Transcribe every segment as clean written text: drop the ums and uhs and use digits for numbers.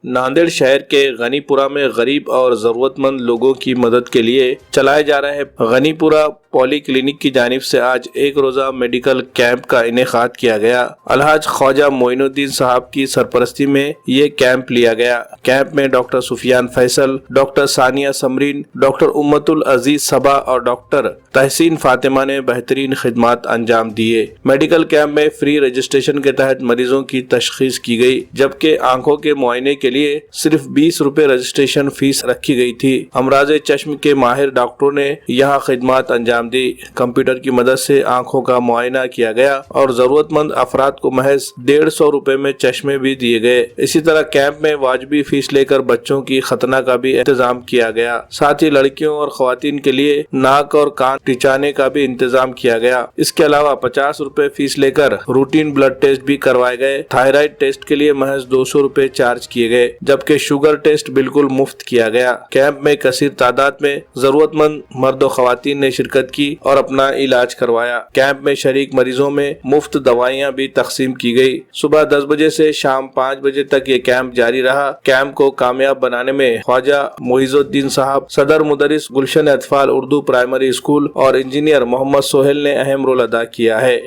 नांदेड़ शहर के गनीपुरा में गरीब और जरूरतमंद लोगों की मदद के लिए चलाए जा रहे गनीपुरा पॉली क्लिनिक की जानिब से आज एक रोजा मेडिकल कैंप का इनेकाद किया गया। अलहाज ख्वाजा मोइनुद्दीन साहब की सरपरस्ती में ये कैंप लिया गया। कैंप में doctor Sufiyan Faisal, doctor Sania Samreen, doctor Ummatul Aziz Saba और डॉक्टर तहसीन फातिमा ने बेहतरीन खिदमत अंजाम दिए। मेडिकल कैंप में फ्री रजिस्ट्रेशन के तहत मरीजों की तशखीस की गई, जबकि आंखों के मुआयने के लिए सिर्फ 20 रुपए रजिस्ट्रेशन फीस रखी गई थी। अमराज़े चश्म के माहिर डॉक्टरों ने यहाँ खिदमत अंजाम दी। कंप्यूटर की मदद से आंखों का मुआयना किया गया और जरूरतमंद अफराद को महज 150 रुपए में चश्मे भी दिए गए। इसी तरह कैंप में वाजबी फीस लेकर बच्चों की खतना का भी इंतजाम किया गया। साथ ही लड़कियों और खवातीन के लिए नाक और कान टिचाने का भी इंतजाम किया गया। इसके अलावा 50 रुपए फीस लेकर रूटीन ब्लड टेस्ट भी करवाए गए। थायराइड टेस्ट के लिए महज 200 रुपए चार्ज किए गए, जबकि शुगर टेस्ट बिल्कुल मुफ्त किया गया। कैंप में कसीर तादाद में जरूरतमंद मर्द और खवातीन ने शिरकत की और अपना इलाज करवाया। कैंप में शरीक मरीजों में मुफ्त दवाइयाँ भी तकसीम की गई। सुबह 10 बजे से शाम 5 बजे तक ये कैंप जारी रहा। कैंप को कामयाब बनाने में ख्वाजा मोइनुद्दीन साहब, सदर मुदरिस गुलशन अतफाल उर्दू प्राइमरी स्कूल और इंजीनियर मोहम्मद सोहेल ने अहम रोल अदा किया है।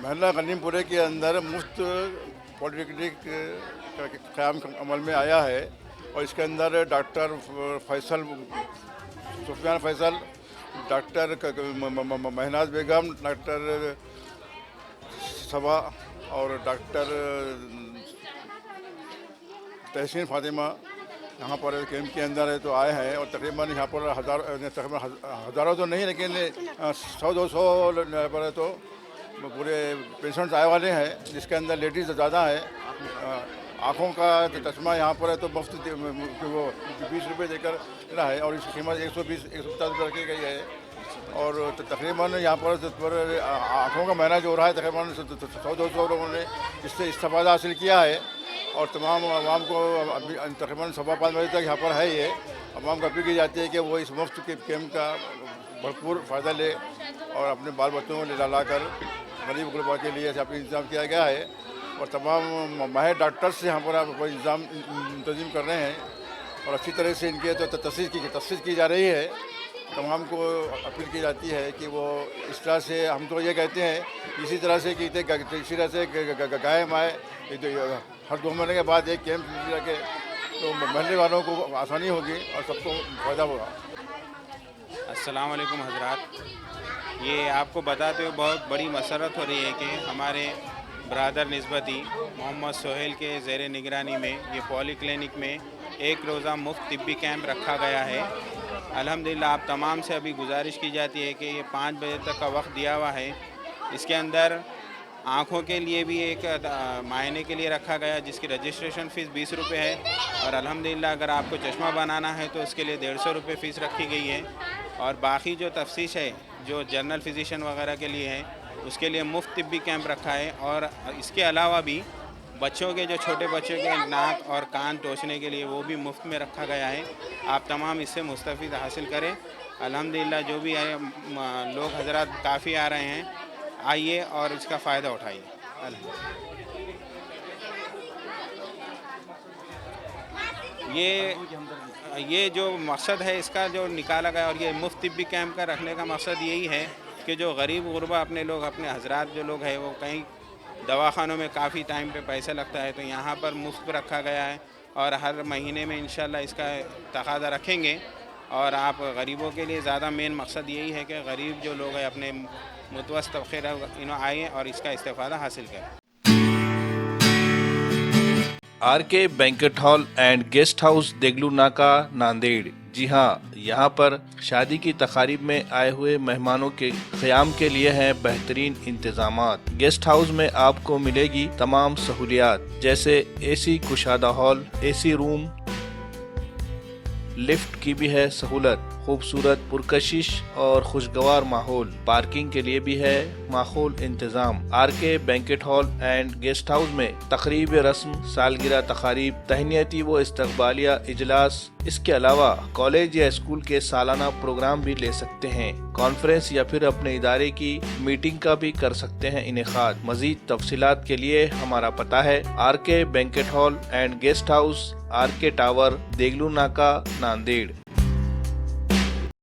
महल्ला गनीपुरे के अंदर मुफ्त पॉलिक्लिनिक का क़याम अमल में आया है और इसके अंदर डॉक्टर फैसल, सुफियान फैसल, डॉक्टर महनाज बेगम, डॉक्टर सबा और डॉक्टर तहसीन फातिमा यहाँ पर कैंप के अंदर है तो आए हैं और तकरीबन यहाँ पर हज़ारों तो नहीं लेकिन 100-200 पर तो पूरे पेशेंट्स आए वाले हैं, जिसके अंदर लेडीज़ ज़्यादा है। आँखों का चश्मा यहाँ पर है तो मुफ्त वो 20 रुपये देकर रहा है और इसकी कीमत 150 रुपये रखी गई है। और तकरीबन यहाँ पर आँखों का महीना जो हो रहा है तकरीबन 100-200 लोगों ने इससे इस्तेफादा हासिल किया है और तमाम आवाम को अभी तकरीबन 5:15 बजे तक यहाँ पर है। ये आवाम को अपील की जाती है कि वो इस मुफ्त के कैंप का भरपूर फ़ायदा ले और अपने बाल बच्चों को ले ला कर गरीब गुरबा के लिए यहाँ पर इंतज़ाम किया गया है और तमाम माहिर डॉक्टर्स यहाँ पर आपको इंतज़ाम कर रहे हैं और अच्छी तरह से इनकी तो तस्दीक की जा रही है। तमाम को अपील की जाती है कि वो इस तरह से, हम तो ये कहते हैं इसी तरह से कि इसी तरह से कायम आए। हर 2 महीने के बाद एक कैंप के तो महल्ले वालों को आसानी होगी और सबको फ़ायदा होगा। अस्सलाम वालेकुम हज़रात, ये आपको बताते हुए बहुत बड़ी मसरत हो रही है कि हमारे ब्रादर निस्बती मोहम्मद सोहेल के ज़ेर निगरानी में ये पॉली क्लिनिक में एक रोज़ा मुफ्त तिब्बी कैंप रखा गया है। अल्हम्दुलिल्लाह आप तमाम से अभी गुजारिश की जाती है कि ये 5 बजे तक का वक्त दिया हुआ है। इसके अंदर आँखों के लिए भी एक मायने के लिए रखा गया जिसकी रजिस्ट्रेशन फ़ीस 20 रुपये है और अल्हम्दुलिल्लाह अगर आपको चश्मा बनाना है तो उसके लिए 150 रुपये फ़ीस रखी गई है और बाकी जो तफ्सीश है जो जनरल फिजिशियन वगैरह के लिए है उसके लिए मुफ्त तिब्बी कैंप रखा है। और इसके अलावा भी बच्चों के जो छोटे बच्चों के नाक और कान टोचने के लिए वो भी मुफ्त में रखा गया है। आप तमाम इससे मुस्तफ़ीद हासिल करें। अल्हम्दुलिल्लाह जो भी है लोग हज़रात काफ़ी आ रहे हैं, आइए और इसका फ़ायदा उठाइए। ये जो मकसद है इसका जो निकाला गया और ये मुफ्त तिब्बी कैंप का रखने का मकसद यही है कि जो गरीब गुरबा अपने लोग, अपने हज़रात जो लोग हैं वो कहीं दवाखानों में काफ़ी टाइम पे पैसा लगता है तो यहाँ पर मुफ्त रखा गया है और हर महीने में इंशाल्लाह इसका तकाज़ा रखेंगे। और आप गरीबों के लिए ज़्यादा मेन मकसद यही है कि गरीब जो लोग हैं अपने मुतवस्सित तबके आएँ और इसका इस्तेफ़ादा हासिल करें। RK banquet hall and guest house Deglur Naka Nanded. जी हाँ, यहाँ पर शादी की तकारीब में आए हुए मेहमानों के क़याम के लिए हैं बेहतरीन इंतजामात। गेस्ट हाउस में आपको मिलेगी तमाम सहूलियात जैसे एसी कुशादा हॉल, एसी रूम, लिफ्ट की भी है सहूलत। खूबसूरत, पुरकशिश और खुशगवार माहौल। पार्किंग के लिए भी है माकूल इंतजाम। RK banquet hall and guest house में तकरीब रस्म, सालगिरह तकारीब, तहनीती व इस्तकबालिया इजलास, इसके अलावा कॉलेज या स्कूल के सालाना प्रोग्राम भी ले सकते हैं। कॉन्फ्रेंस या फिर अपने इदारे की मीटिंग का भी कर सकते हैं इनेकाद। मजीद तफसीलात के लिए हमारा पता है RK banquet hall and guest house, RK tower, Deglur Naka, Nanded.